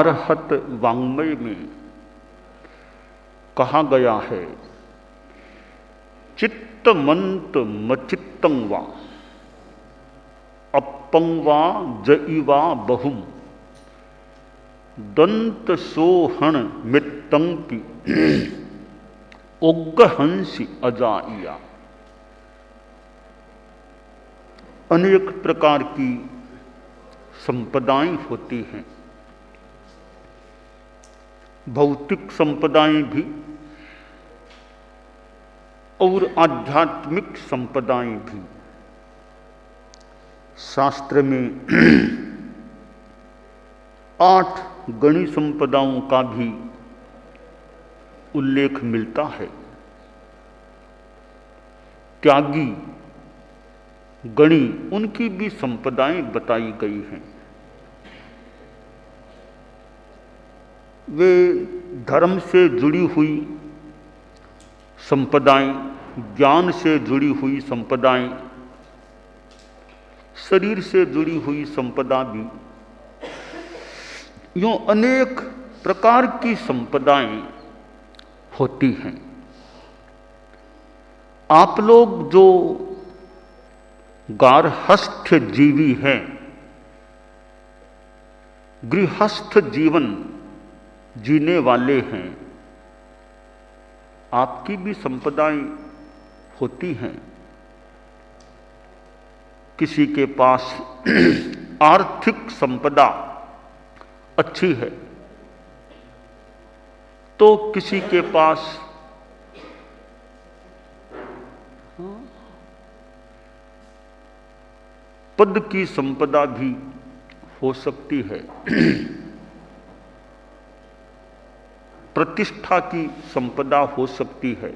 गारहत वाङ्मय में कहा गया है, चित्तमंत मचित्तं वा अप्पं वा जइवा बहुम दंत सोहण मित्तंपि उग्गहंसि अजाइया। अनेक प्रकार की संपदाएं होती हैं, भौतिक संपदाएं भी और आध्यात्मिक संपदाएं भी। शास्त्र में 8 गणी संपदाओं का भी उल्लेख मिलता है। त्यागी गणी, उनकी भी संपदाएं बताई गई हैं। वे धर्म से जुड़ी हुई संपदाएं, ज्ञान से जुड़ी हुई संपदाएं, शरीर से जुड़ी हुई संपदा भी, यूं अनेक प्रकार की संपदाएं होती हैं। आप लोग जो गारहस्थ जीवी हैं, गृहस्थ जीवन जीने वाले हैं, आपकी भी संपदाएं होती हैं। किसी के पास आर्थिक संपदा अच्छी है तो किसी के पास पद की संपदा भी हो सकती है, प्रतिष्ठा की संपदा हो सकती है,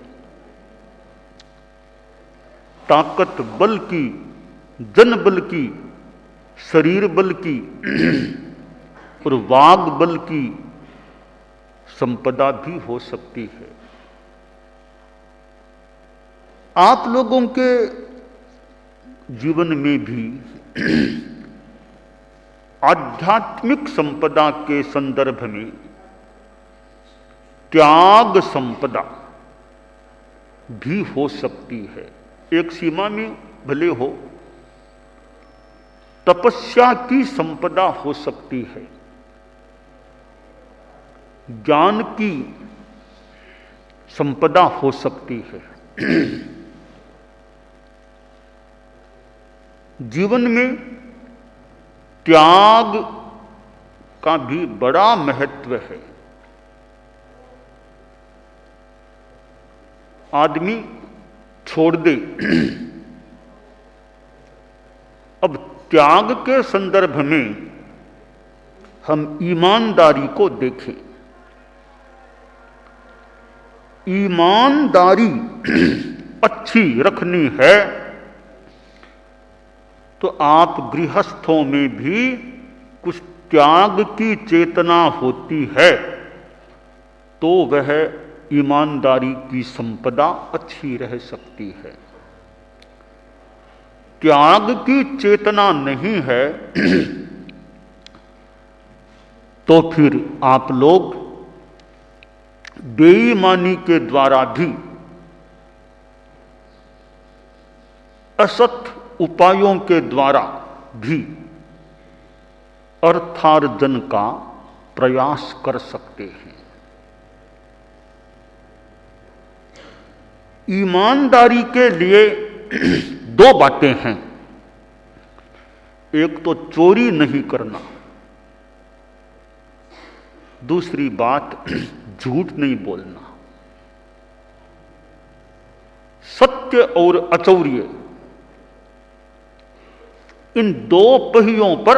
ताकत बल की, जन बल की, शरीर बल की और वाग बल की संपदा भी हो सकती है। आप लोगों के जीवन में भी आध्यात्मिक संपदा के संदर्भ में त्याग संपदा भी हो सकती है। एक सीमा में भले हो, तपस्या की संपदा हो सकती है, ज्ञान की संपदा हो सकती है। जीवन में त्याग का भी बड़ा महत्व है। आदमी छोड़ दे। अब त्याग के संदर्भ में हम ईमानदारी को देखें। ईमानदारी अच्छी रखनी है तो आप गृहस्थों में भी कुछ त्याग की चेतना होती है तो वह ईमानदारी की संपदा अच्छी रह सकती है। त्याग की चेतना नहीं है तो फिर आप लोग बेईमानी के द्वारा भी, असत उपायों के द्वारा भी अर्थार्जन का प्रयास कर सकते हैं। ईमानदारी के लिए 2 बातें हैं। एक तो चोरी नहीं करना, दूसरी बात झूठ नहीं बोलना। सत्य और अचौर्य, इन 2 पहियों पर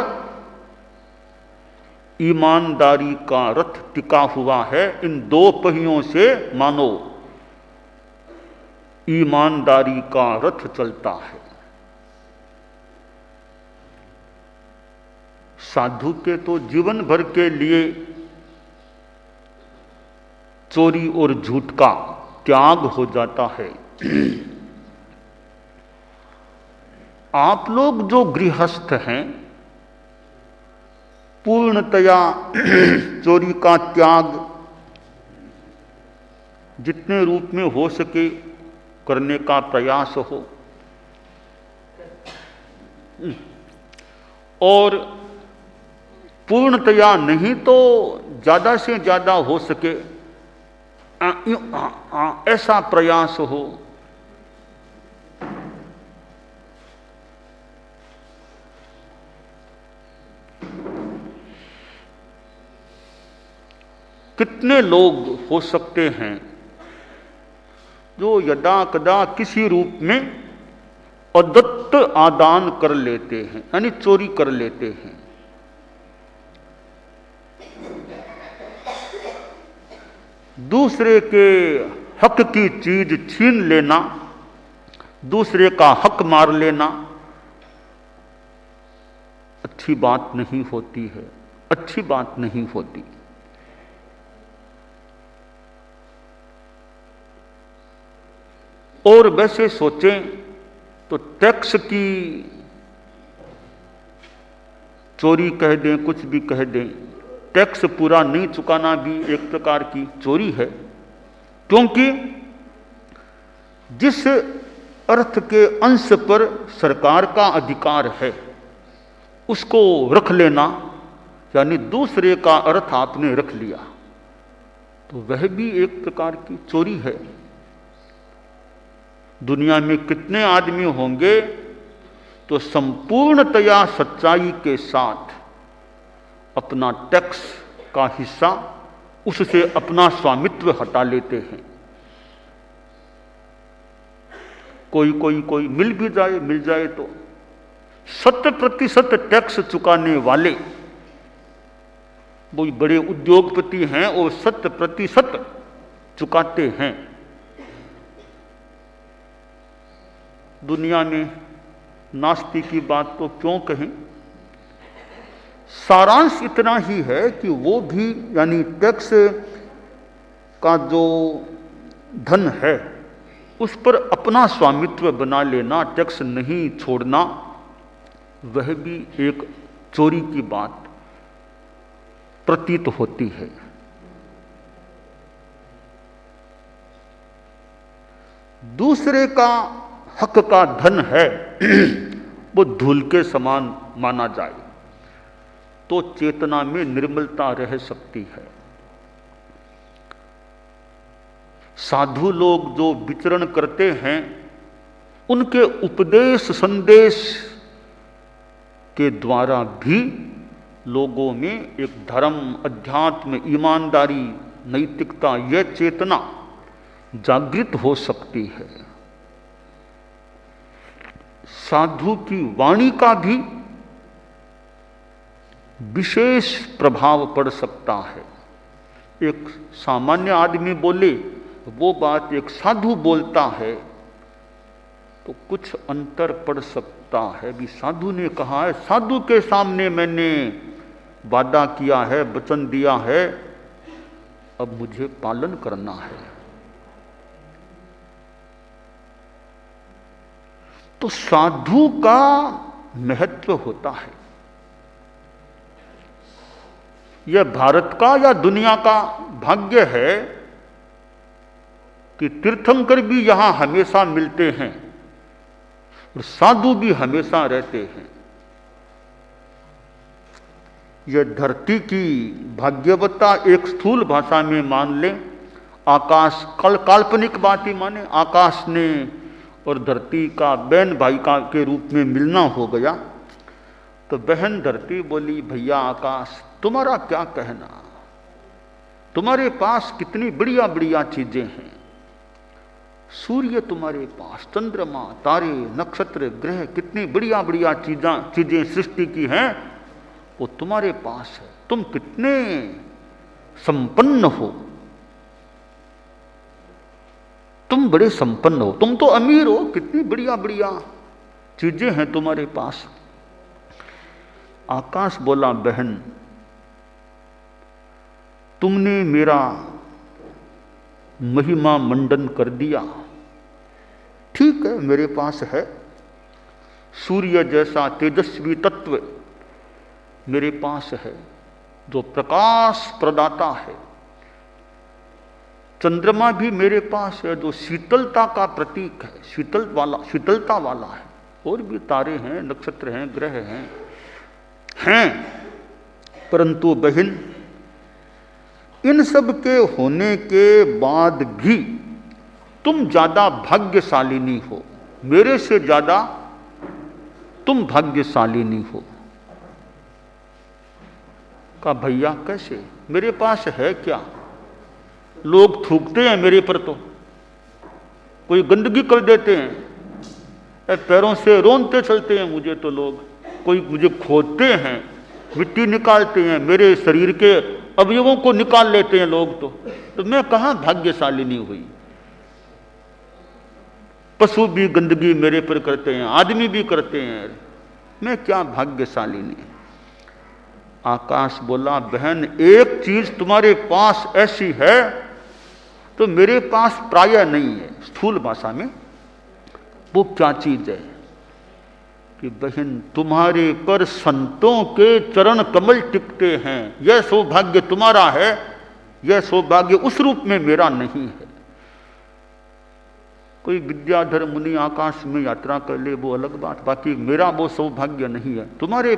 ईमानदारी का रथ टिका हुआ है। इन 2 पहियों से मानो ईमानदारी का रथ चलता है। साधु के तो जीवन भर के लिए चोरी और झूठ का त्याग हो जाता है। आप लोग जो गृहस्थ हैं पूर्णतया चोरी का त्याग जितने रूप में हो सके करने का प्रयास हो, और पूर्णतया नहीं तो ज़्यादा से ज़्यादा हो सके ऐसा प्रयास हो। कितने लोग हो सकते हैं जो यदा कदा किसी रूप में अदत्त आदान कर लेते हैं, यानी चोरी कर लेते हैं। दूसरे के हक की चीज छीन लेना, दूसरे का हक मार लेना अच्छी बात नहीं होती है, अच्छी बात नहीं होती। और वैसे सोचें तो टैक्स की चोरी कह दें, कुछ भी कह दें, टैक्स पूरा नहीं चुकाना भी एक प्रकार की चोरी है, क्योंकि जिस अर्थ के अंश पर सरकार का अधिकार है उसको रख लेना, यानी दूसरे का अर्थ आपने रख लिया, तो वह भी एक प्रकार की चोरी है। दुनिया में कितने आदमी होंगे तो संपूर्णतया सच्चाई के साथ अपना टैक्स का हिस्सा, उससे अपना स्वामित्व हटा लेते हैं। कोई मिल जाए तो 100% टैक्स चुकाने वाले वो बड़े उद्योगपति हैं और 100% चुकाते हैं। दुनिया में नास्ति की बात तो क्यों कहें, सारांश इतना ही है कि वो भी, यानी टैक्स का जो धन है उस पर अपना स्वामित्व बना लेना, टैक्स नहीं छोड़ना, वह भी एक चोरी की बात प्रतीत होती है। दूसरे का हक का धन है वो धूल के समान माना जाए तो चेतना में निर्मलता रह सकती है। साधु लोग जो विचरण करते हैं उनके उपदेश संदेश के द्वारा भी लोगों में एक धर्म, अध्यात्म, ईमानदारी, नैतिकता, यह चेतना जागृत हो सकती है। साधु की वाणी का भी विशेष प्रभाव पड़ सकता है। एक सामान्य आदमी बोले वो बात एक साधु बोलता है तो कुछ अंतर पड़ सकता है। भी साधु ने कहा है, साधु के सामने मैंने वादा किया है, वचन दिया है, अब मुझे पालन करना है। तो साधु का महत्व होता है। यह भारत का या दुनिया का भाग्य है कि तीर्थंकर भी यहां हमेशा मिलते हैं और साधु भी हमेशा रहते हैं। यह धरती की भाग्यवत्ता एक स्थूल भाषा में मान लें, आकाश काल्पनिक बात ही माने, आकाश ने और धरती का बहन भाई का के रूप में मिलना हो गया तो बहन धरती बोली, भैया आकाश तुम्हारा क्या कहना, तुम्हारे पास कितनी बढ़िया बढ़िया चीजें हैं, सूर्य तुम्हारे पास, चंद्रमा, तारे, नक्षत्र, ग्रह, कितनी बढ़िया बढ़िया चीजें सृष्टि की हैं, वो तुम्हारे पास है, तुम कितने संपन्न हो, तुम बड़े संपन्न हो, तुम तो अमीर हो, कितनी बढ़िया बढ़िया चीजें हैं तुम्हारे पास। आकाश बोला, बहन तुमने मेरा महिमा मंडन कर दिया, ठीक है मेरे पास है, सूर्य जैसा तेजस्वी तत्व मेरे पास है, जो प्रकाश प्रदाता है। चंद्रमा भी मेरे पास है, जो शीतलता का प्रतीक है, शीतलता वाला है। और भी तारे हैं, नक्षत्र हैं, ग्रह हैं। परंतु बहन, इन सब के होने के बाद भी तुम ज्यादा भाग्यशालिनी हो, मेरे से ज्यादा तुम भाग्यशालिनी हो। कहा भैया कैसे, मेरे पास है क्या? लोग थूकते हैं मेरे पर, तो कोई गंदगी कर देते हैं, पैरों से रोनते चलते हैं मुझे तो लोग, कोई मुझे खोदते हैं, मिट्टी निकालते हैं, मेरे शरीर के अवयवों को निकाल लेते हैं लोग, तो मैं कहाँ भाग्यशालिनी हुई? पशु भी गंदगी मेरे पर करते हैं, आदमी भी करते हैं, मैं क्या भाग्यशालिनी? आकाश बोला बहन, एक चीज तुम्हारे पास ऐसी है तो मेरे पास प्रायः नहीं है, स्थूल भाषा में। वो क्या चीज है? कि बहन, तुम्हारे पर संतों के चरण कमल टिकते हैं, यह सौभाग्य तुम्हारा है, यह सौभाग्य उस रूप में मेरा नहीं है। कोई विद्याधर मुनि आकाश में यात्रा कर ले वो अलग बात, बाकी मेरा वो सौभाग्य नहीं है। तुम्हारे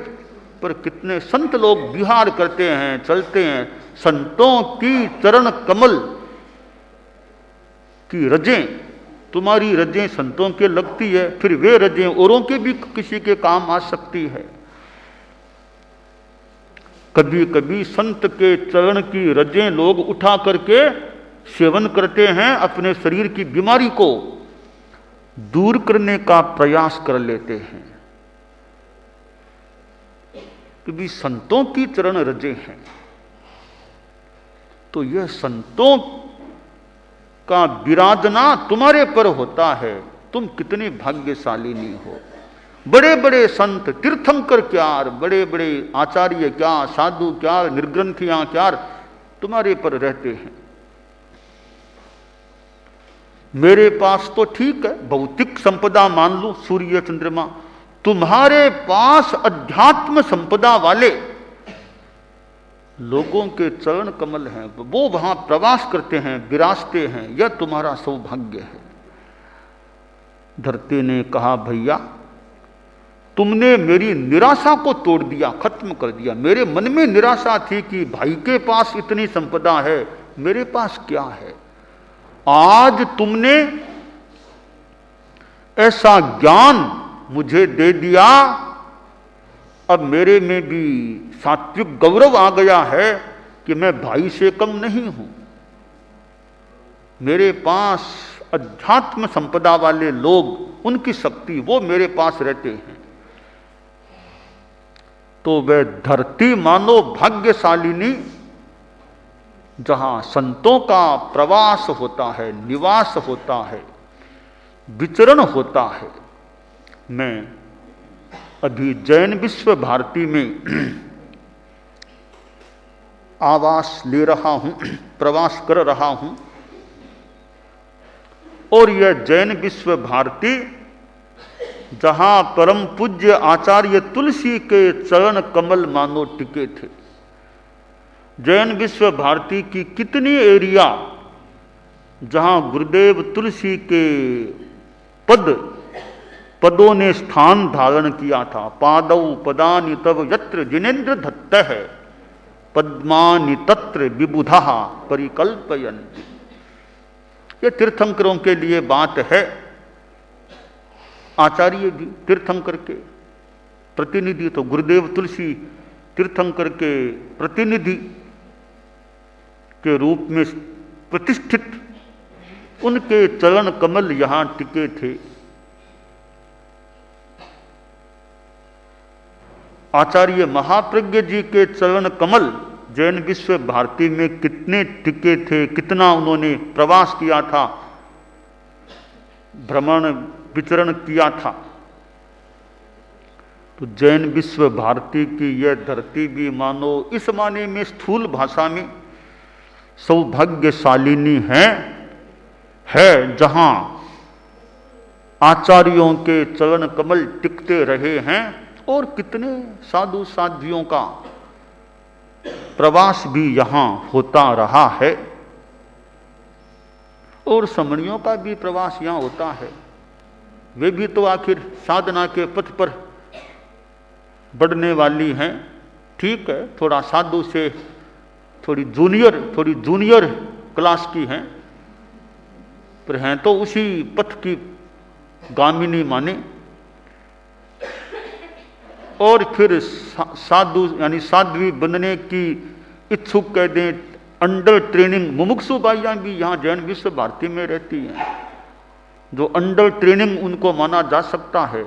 पर कितने संत लोग विहार करते हैं, चलते हैं, संतों की चरण कमल की रजें, तुम्हारी रजें संतों के लगती है, फिर वे रजें औरों के भी किसी के काम आ सकती है। कभी कभी संत के चरण की रजें लोग उठा करके सेवन करते हैं, अपने शरीर की बीमारी को दूर करने का प्रयास कर लेते हैं। क्योंकि संतों की चरण रजें हैं, तो यह संतों का विराजना तुम्हारे पर होता है, तुम कितनी भाग्यशालिनी हो। बड़े बड़े संत, तीर्थंकर क्या, बड़े बड़े आचार्य क्या, साधु क्या, निर्ग्रंथियां क्या, तुम्हारे पर रहते हैं। मेरे पास तो ठीक है, भौतिक संपदा मान लो, सूर्य चंद्रमा, तुम्हारे पास अध्यात्म संपदा वाले लोगों के चरण कमल हैं, वो वहां प्रवास करते हैं, विराजते हैं, यह तुम्हारा सौभाग्य है। धरती ने कहा भैया, तुमने मेरी निराशा को तोड़ दिया, खत्म कर दिया। मेरे मन में निराशा थी कि भाई के पास इतनी संपदा है, मेरे पास क्या है। आज तुमने ऐसा ज्ञान मुझे दे दिया, अब मेरे में भी सात्विक गौरव आ गया है कि मैं भाई से कम नहीं हूं। मेरे पास अध्यात्म संपदा वाले लोग, उनकी शक्ति, वो मेरे पास रहते हैं। तो वह धरती मानो भाग्यशालिनी, जहां संतों का प्रवास होता है, निवास होता है, विचरण होता है। मैं अभी जैन विश्व भारती में आवास ले रहा हूं, प्रवास कर रहा हूं, और यह जैन विश्व भारती, जहां परम पूज्य आचार्य तुलसी के चरण कमल मानो टिके थे। जैन विश्व भारती की कितनी एरिया जहां गुरुदेव तुलसी के पदों ने स्थान धारण किया था। पादौ पदानि तव यत्र जिनेन्द्र धत्त है, पद्मानि तत्र विबुधा परिकल्पयन्ति। ये तीर्थंकरों के लिए बात है। आचार्य भी तीर्थंकर के प्रतिनिधि, तो गुरुदेव तुलसी तीर्थंकर के प्रतिनिधि के रूप में प्रतिष्ठित, उनके चरण कमल यहां टिके थे। आचार्य महाप्रज्ञ जी के चरण कमल जैन विश्व भारती में कितने टिके थे, कितना उन्होंने प्रवास किया था, भ्रमण विचरण किया था। तो जैन विश्व भारती की यह धरती भी मानो इस माने में स्थूल भाषा में सौभाग्यशालिनी है, जहां आचार्यों के चरण कमल टिकते रहे हैं और कितने साधु साध्वियों का प्रवास भी यहाँ होता रहा है और समणियों का भी प्रवास यहाँ होता है। वे भी तो आखिर साधना के पथ पर बढ़ने वाली हैं। ठीक है, थोड़ा साधु से थोड़ी जूनियर क्लास की हैं, पर हैं तो उसी पथ की गामिनी माने। और फिर साधु यानी साध्वी बनने की इच्छुक कह दें अंडर ट्रेनिंग मुमुक्षु बाइयां भी यहाँ जैन विश्व भारती में रहती हैं, जो अंडर ट्रेनिंग उनको माना जा सकता है,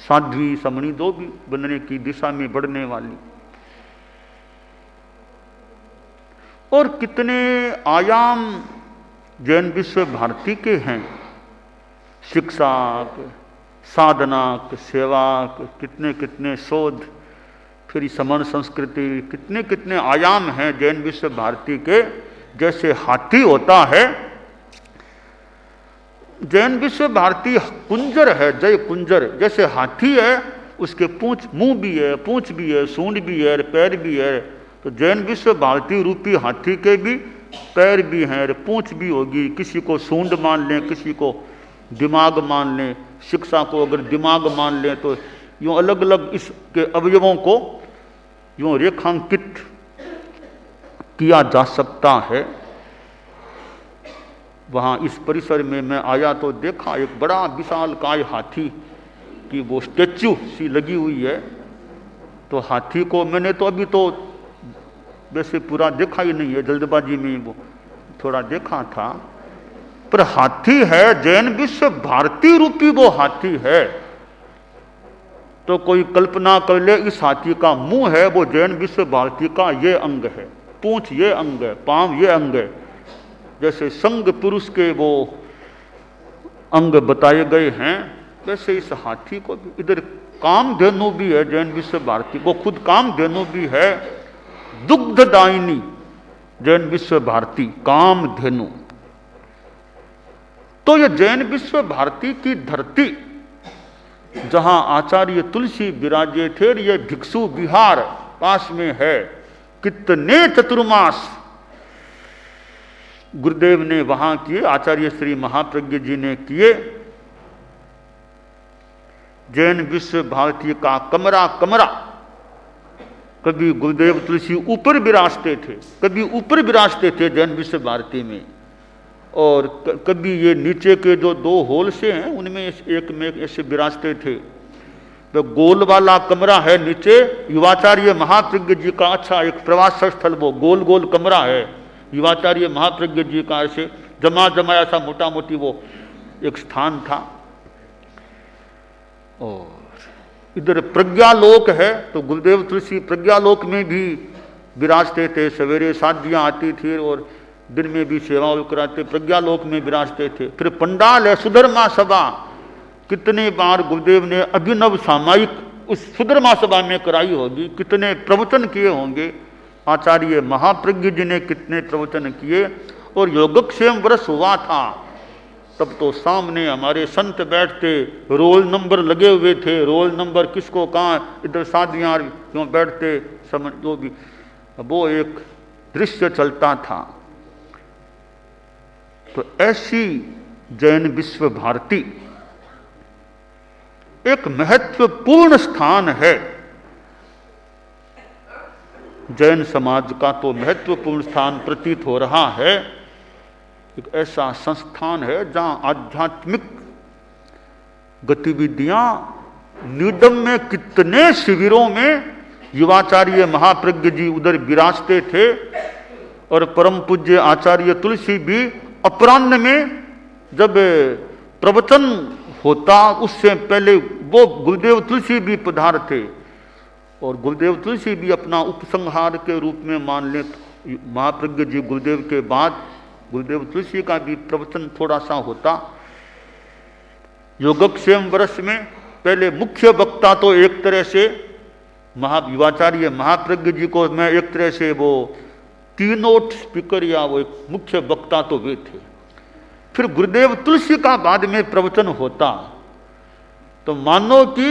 साध्वी समणी दो भी बनने की दिशा में बढ़ने वाली। और कितने आयाम जैन विश्व भारती के हैं, शिक्षा, साधना, सेवा, कितने कितने शोध, फिर समण संस्कृति, कितने कितने आयाम हैं जैन विश्व भारती के। जैसे हाथी होता है, जैन विश्व भारती कुंजर है, जय कुंजर। जैसे हाथी है, उसके मुंह भी है, पूंछ भी है, सूंड भी है, पैर भी है। तो जैन विश्व भारती रूपी हाथी के भी पैर भी हैं, पूंछ भी होगी। किसी को सूंड मान लें, किसी को दिमाग मान लें। शिक्षा को अगर दिमाग मान लें तो यूँ अलग अलग इसके अवयवों को यूँ रेखांकित किया जा सकता है। वहाँ इस परिसर में मैं आया तो देखा एक बड़ा विशालकाय हाथी की वो स्टैच्यू सी लगी हुई है। तो हाथी को मैंने तो अभी तो वैसे पूरा देखा ही नहीं है, जल्दबाजी में वो थोड़ा देखा था। पर हाथी है, जैन विश्व भारती रूपी वो हाथी है। तो कोई कल्पना कर ले, इस हाथी का मुंह है वो जैन विश्व भारती का ये अंग है, पूंछ ये अंग है, पांव ये अंग है। जैसे संग पुरुष के वो अंग बताए गए हैं, वैसे इस हाथी को भी इधर कामधेनु भी है जैन विश्व भारती, वो खुद कामधेनु भी है। दुग्धदायिनी जैन विश्व भारती कामधेनु। तो ये जैन विश्व भारती की धरती जहां आचार्य तुलसी विराजे थे, ये भिक्षु विहार पास में है। कितने चतुर्मास गुरुदेव ने वहां किए, आचार्य श्री महाप्रज्ञ जी ने किए। जैन विश्व भारती का कमरा कमरा, कभी गुरुदेव तुलसी ऊपर विराजते थे, कभी ऊपर विराजते थे जैन विश्व भारती में, और कभी ये नीचे के जो दो होल से हैं उनमें एक में ऐसे विराजते थे। तो गोल वाला कमरा है नीचे, युवाचार्य महाप्रज्ञ जी का अच्छा एक प्रवास स्थल, वो गोल गोल कमरा है युवाचार्य महाप्रज्ञ जी का, ऐसे जमा ऐसा मोटा मोटी वो एक स्थान था। और इधर प्रज्ञालोक है, तो गुरुदेव तुलसी प्रज्ञालोक में भी विराजते थे। सवेरे साधियाँ आती थी और दिन में भी सेवा कराते, प्रज्ञालोक में विराजते थे। फिर पंडाल है सुधर्मा सभा, कितने बार गुरुदेव ने अभिनव सामायिक उस सुधर्मा सभा में कराई होगी, कितने प्रवचन किए होंगे। आचार्य महाप्रज्ञ जी ने कितने प्रवचन किए। और योगक्षेम वर्ष हुआ था, तब तो सामने हमारे संत बैठते, रोल नंबर लगे हुए थे, रोल नंबर किसको कहाँ, इधर साधियाँ क्यों बैठते, समझ जो भी, वो एक दृश्य चलता था। तो ऐसी जैन विश्व भारती एक महत्वपूर्ण स्थान है। जैन समाज का तो महत्वपूर्ण स्थान प्रतीत हो रहा है। एक ऐसा संस्थान है जहां आध्यात्मिक गतिविधियां निडम में, कितने शिविरों में युवाचार्य महाप्रज्ञ जी उधर विराजते थे। और परम पूज्य आचार्य तुलसी भी अपराह्न में जब प्रवचन होता, उससे पहले वो गुरुदेव तुलसी भी पधार थे। और गुरुदेव तुलसी भी अपना उपसंहार के रूप में मान ले, महाप्रज्ञ जी गुरुदेव के बाद गुरुदेव तुलसी का भी प्रवचन थोड़ा सा होता। योगक्षेम वर्ष में पहले मुख्य वक्ता तो एक तरह से युवाचार्य महाप्रज्ञ जी को मैं एक तरह से वो कीनोट स्पीकर या वो एक मुख्य वक्ता तो वे थे। फिर गुरुदेव तुलसी का बाद में प्रवचन होता। तो मानो कि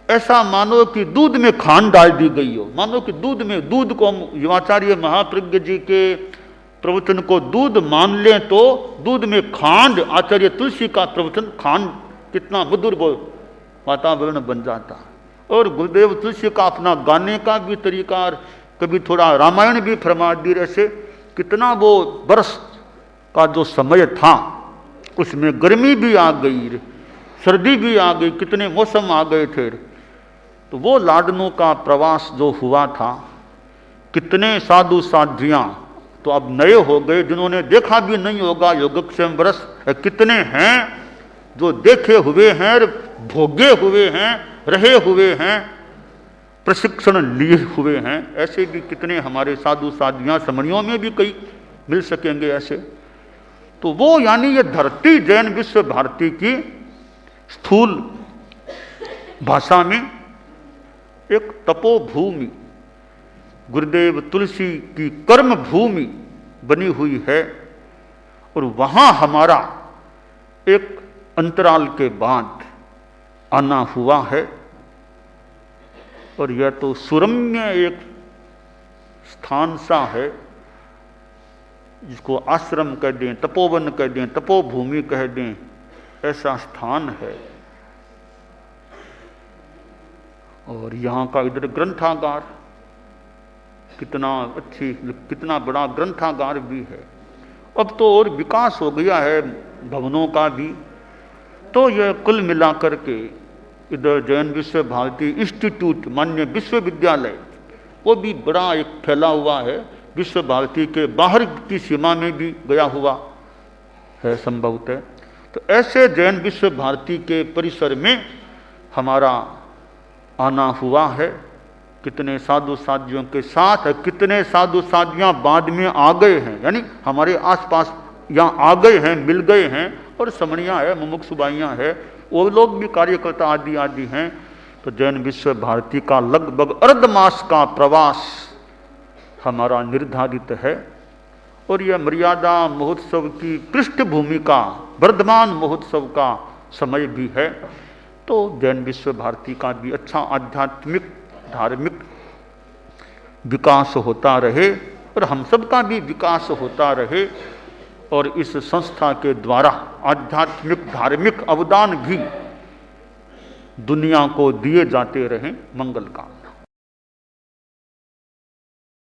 ऐसा मानो कि दूध में खांड डाल दी गई हो, मानो कि दूध को हम युवाचार्य महाप्रज्ञ जी के प्रवचन को दूध मान लें तो दूध में खांड, आचार्य तुलसी का प्रवचन, खांड कितना मधुर वातावरण बन जाता। और गुरुदेव तुलसी का अपना गाने का भी तरीका, कभी थोड़ा रामायण भी फरमा दी, ऐसे कितना वो बरस का जो समय था उसमें गर्मी भी आ गई, सर्दी भी आ गई, कितने मौसम आ गए थे। तो वो लाडनों का प्रवास जो हुआ था, कितने साधु साध्वियाँ तो अब नए हो गए जिन्होंने देखा भी नहीं होगा योगक्षेम बरस, कितने हैं जो देखे हुए हैं, भोगे हुए हैं, रहे हुए हैं, प्रशिक्षण लिए हुए हैं। ऐसे भी कितने हमारे साधु साध्वियाँ, समणियों में भी कई मिल सकेंगे ऐसे। तो वो यानी ये धरती जैन विश्व भारती की स्थूल भाषा में एक तपोभूमि, गुरुदेव तुलसी की कर्म भूमि बनी हुई है। और वहाँ हमारा एक अंतराल के बाद आना हुआ है। और यह तो सुरम्य एक स्थान सा है जिसको आश्रम कह दें, तपोवन कह दें, तपोभूमि कह दें, ऐसा स्थान है। और यहाँ का इधर ग्रंथागार, कितना बड़ा ग्रंथागार भी है। अब तो और विकास हो गया है भवनों का भी। तो यह कुल मिलाकर के इधर जैन विश्व भारती इंस्टीट्यूट मान्य विश्वविद्यालय, वो भी बड़ा एक फैला हुआ है, विश्व भारती के बाहर की सीमा में भी गया हुआ है संभवतः। तो ऐसे जैन विश्व भारती के परिसर में हमारा आना हुआ है, कितने साधु साधियों के साथ, कितने साधु साधियाँ बाद में आ गए हैं, यानी हमारे आसपास यहाँ आ गए हैं, मिल गए हैं। और समणियाँ है, मुमुक्षुबाइयाँ है, वो लोग भी कार्यकर्ता आदि आदि हैं। तो जैन विश्व भारती का लगभग अर्धमास का प्रवास हमारा निर्धारित है। और यह मर्यादा महोत्सव की पृष्ठभूमि का, वर्धमान महोत्सव का समय भी है। तो जैन विश्व भारती का भी अच्छा आध्यात्मिक धार्मिक विकास होता रहे और हम सब का भी विकास होता रहे। और इस संस्था के द्वारा आध्यात्मिक धार्मिक अवदान भी दुनिया को दिए जाते रहें। मंगल का।